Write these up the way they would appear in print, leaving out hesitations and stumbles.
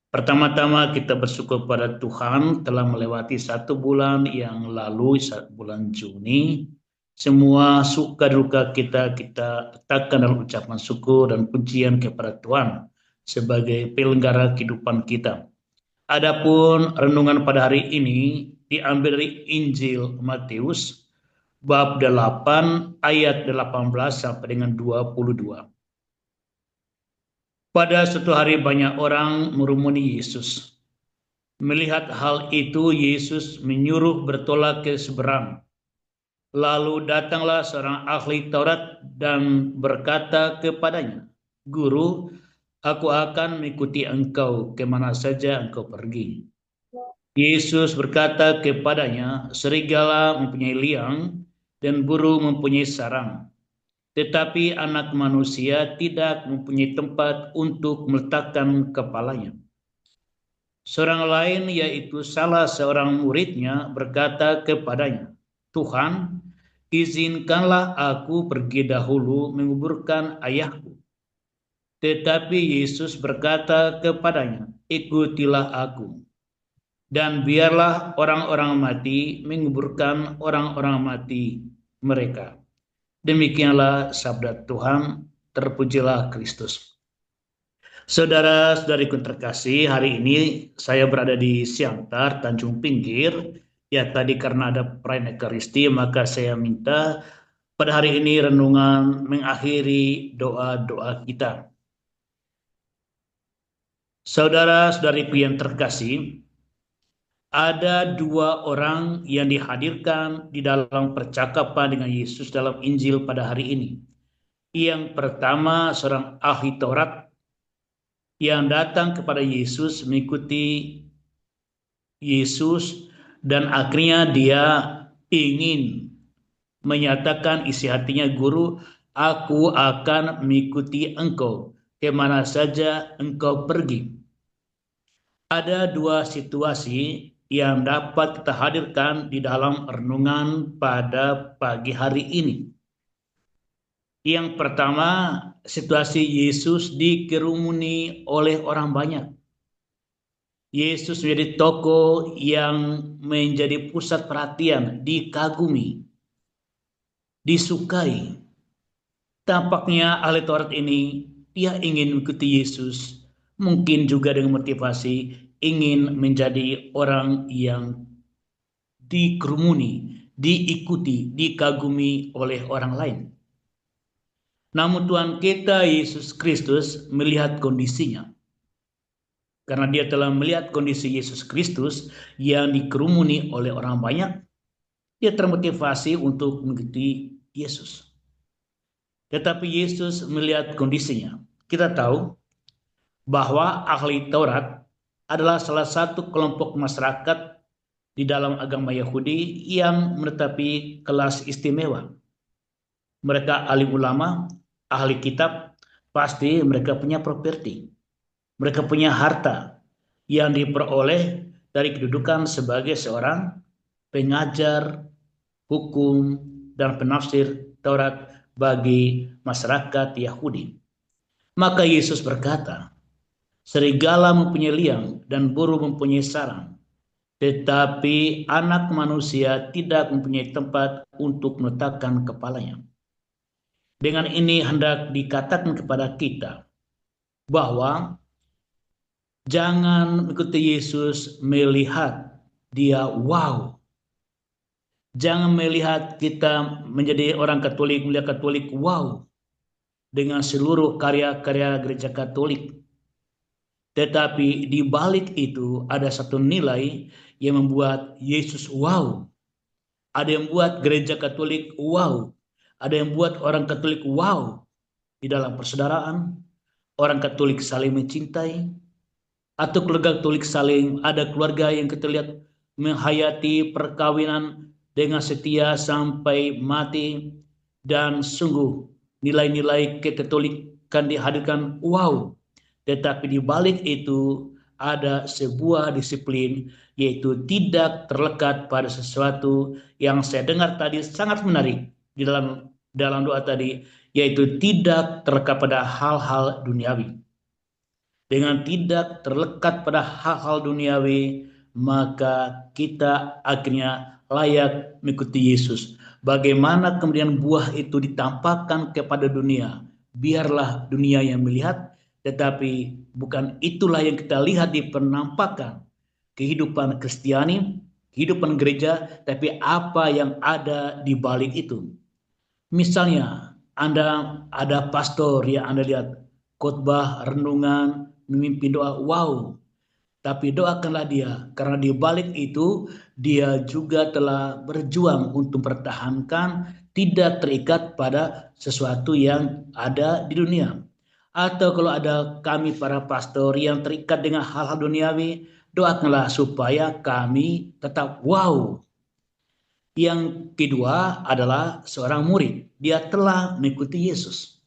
Pertama-tama kita bersyukur pada Tuhan telah melewati 1 bulan yang lalu, bulan Juni. Semua suka duka kita letakkan dalam ucapan syukur dan pujian kepada Tuhan sebagai penyelenggara kehidupan kita. Adapun renungan pada hari ini diambil dari Injil Matius bab 8 ayat 18 sampai dengan 22. Pada suatu hari banyak orang merumuni Yesus. Melihat hal itu, Yesus menyuruh bertolak ke seberang. Lalu datanglah seorang ahli Taurat dan berkata kepadanya, "Guru, aku akan mengikuti engkau kemana saja engkau pergi." Yesus berkata kepadanya, "Serigala mempunyai liang dan burung mempunyai sarang, tetapi Anak Manusia tidak mempunyai tempat untuk meletakkan kepalanya." Seorang lain, yaitu salah seorang muridnya, berkata kepadanya, "Tuhan, izinkanlah aku pergi dahulu menguburkan ayahku." Tetapi Yesus berkata kepadanya, "Ikutilah aku, dan biarlah orang-orang mati menguburkan orang-orang mati mereka." Demikianlah sabda Tuhan, terpujilah Kristus. Saudara-saudariku terkasih, hari ini saya berada di Siantar, Tanjung Pinggir. Ya, tadi karena ada perayaan Ekaristi, maka saya minta pada hari ini renungan mengakhiri doa-doa kita. Saudara-saudariku yang terkasih, ada 2 orang yang dihadirkan di dalam percakapan dengan Yesus dalam Injil pada hari ini. Yang pertama, seorang ahli Taurat yang datang kepada Yesus, mengikuti Yesus, dan akhirnya dia ingin menyatakan isi hatinya, "Guru, aku akan mengikuti engkau kemana saja engkau pergi." Ada 2 situasi yang dapat kita hadirkan di dalam renungan pada pagi hari ini. Yang pertama, situasi Yesus dikerumuni oleh orang banyak. Yesus menjadi tokoh yang menjadi pusat perhatian, dikagumi, disukai. Tampaknya ahli Taurat ini dia ingin mengikuti Yesus, mungkin juga dengan motivasi ingin menjadi orang yang dikerumuni, diikuti, dikagumi oleh orang lain. Namun Tuhan kita Yesus Kristus melihat kondisinya. Karena dia telah melihat kondisi Yesus Kristus yang dikerumuni oleh orang banyak, dia termotivasi untuk mengikuti Yesus. Tetapi Yesus melihat kondisinya. Kita tahu bahwa ahli Taurat adalah salah satu kelompok masyarakat di dalam agama Yahudi yang menetapi kelas istimewa. Mereka ahli ulama, ahli kitab, pasti mereka punya properti. Mereka punya harta yang diperoleh dari kedudukan sebagai seorang pengajar hukum dan penafsir Taurat bagi masyarakat Yahudi. Maka Yesus berkata, "Serigala mempunyai liang dan burung mempunyai sarang, tetapi Anak Manusia tidak mempunyai tempat untuk meletakkan kepalanya." Dengan ini hendak dikatakan kepada kita bahwa jangan mengikuti Yesus melihat dia wow. Jangan melihat kita menjadi orang Katolik, melihat Katolik wow dengan seluruh karya-karya gereja Katolik. Tetapi di balik itu ada satu nilai yang membuat Yesus wow. Ada yang membuat gereja Katolik wow. Ada yang membuat orang Katolik wow. Di dalam persaudaraan, orang Katolik saling mencintai, atau keluarga Katolik saling, ada keluarga yang kita lihat menghayati perkawinan dengan setia sampai mati, dan sungguh nilai-nilai kekatolikan dihadirkan wow. Tetapi di balik itu ada sebuah disiplin, yaitu tidak terlekat pada sesuatu yang saya dengar tadi sangat menarik di dalam doa tadi, yaitu tidak terlekat pada hal-hal duniawi. dengan tidak terlekat pada hal-hal duniawi, maka kita akhirnya layak mengikuti Yesus. Bagaimana kemudian buah itu ditampakkan kepada dunia? Biarlah dunia yang melihat, tetapi bukan itulah yang kita lihat di penampakan kehidupan Kristiani, kehidupan gereja, tapi apa yang ada di balik itu. Misalnya, Anda ada pastor yang Anda lihat khotbah, renungan, memimpin doa, wow. Tapi doakanlah dia, karena di balik itu dia juga telah berjuang untuk mempertahankan tidak terikat pada sesuatu yang ada di dunia. Atau kalau ada kami para pastor yang terikat dengan hal-hal duniawi, doakanlah supaya kami tetap wow. Yang kedua adalah seorang murid. Dia telah mengikuti Yesus.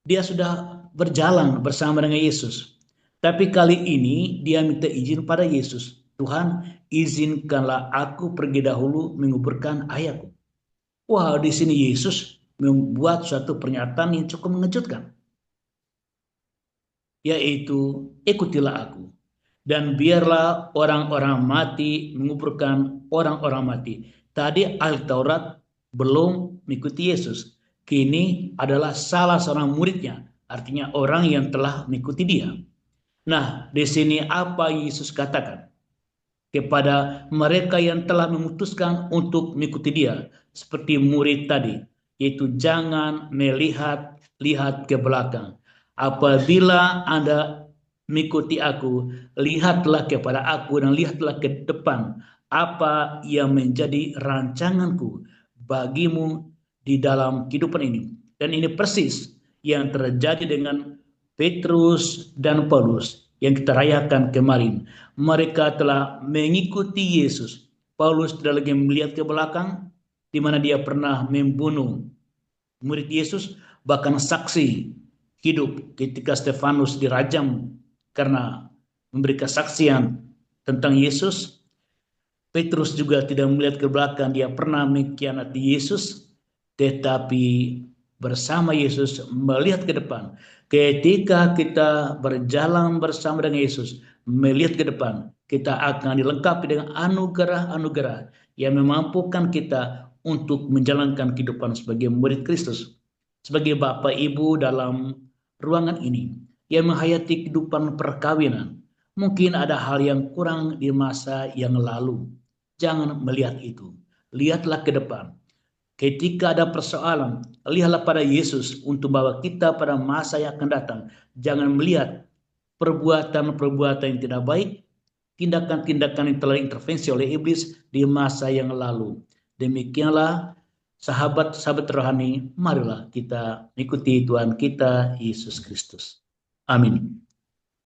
Dia sudah berjalan bersama dengan Yesus. Tapi kali ini dia minta izin pada Yesus. Tuhan, izinkanlah aku pergi dahulu menguburkan ayahku. Wah, di sini Yesus membuat suatu pernyataan yang cukup mengejutkan. Yaitu, ikutilah aku. Dan biarlah orang-orang mati menguburkan orang-orang mati. Tadi ahli Taurat belum mengikuti Yesus. Kini adalah salah seorang muridnya. Artinya orang yang telah mengikuti dia. Nah, di sini apa Yesus katakan kepada mereka yang telah memutuskan untuk mengikuti dia. Seperti murid tadi. Yaitu jangan melihat ke belakang. Apabila Anda mengikuti aku, lihatlah kepada aku dan lihatlah ke depan apa yang menjadi rancanganku bagimu di dalam kehidupan ini. Dan ini persis yang terjadi dengan Petrus dan Paulus yang kita rayakan kemarin. Mereka telah mengikuti Yesus. Paulus tidak lagi melihat ke belakang, di mana dia pernah membunuh murid Yesus, bahkan saksi hidup ketika Stefanus dirajam karena memberi kesaksian tentang Yesus. Petrus juga tidak melihat ke belakang, dia pernah mengkhianati Yesus, tetapi bersama Yesus melihat ke depan. Ketika kita berjalan bersama dengan Yesus, melihat ke depan, kita akan dilengkapi dengan anugerah-anugerah yang memampukan kita untuk menjalankan kehidupan sebagai murid Kristus. Sebagai Bapak Ibu dalam ruangan ini yang menghayati kehidupan perkawinan, mungkin ada hal yang kurang di masa yang lalu. Jangan melihat itu. Lihatlah ke depan. Ketika ada persoalan, lihatlah pada Yesus untuk bawa kita pada masa yang akan datang. Jangan melihat perbuatan-perbuatan yang tidak baik, tindakan-tindakan yang telah intervensi oleh iblis di masa yang lalu. Demikianlah sahabat-sahabat rohani, marilah kita ikuti Tuhan kita Yesus Kristus. Amin.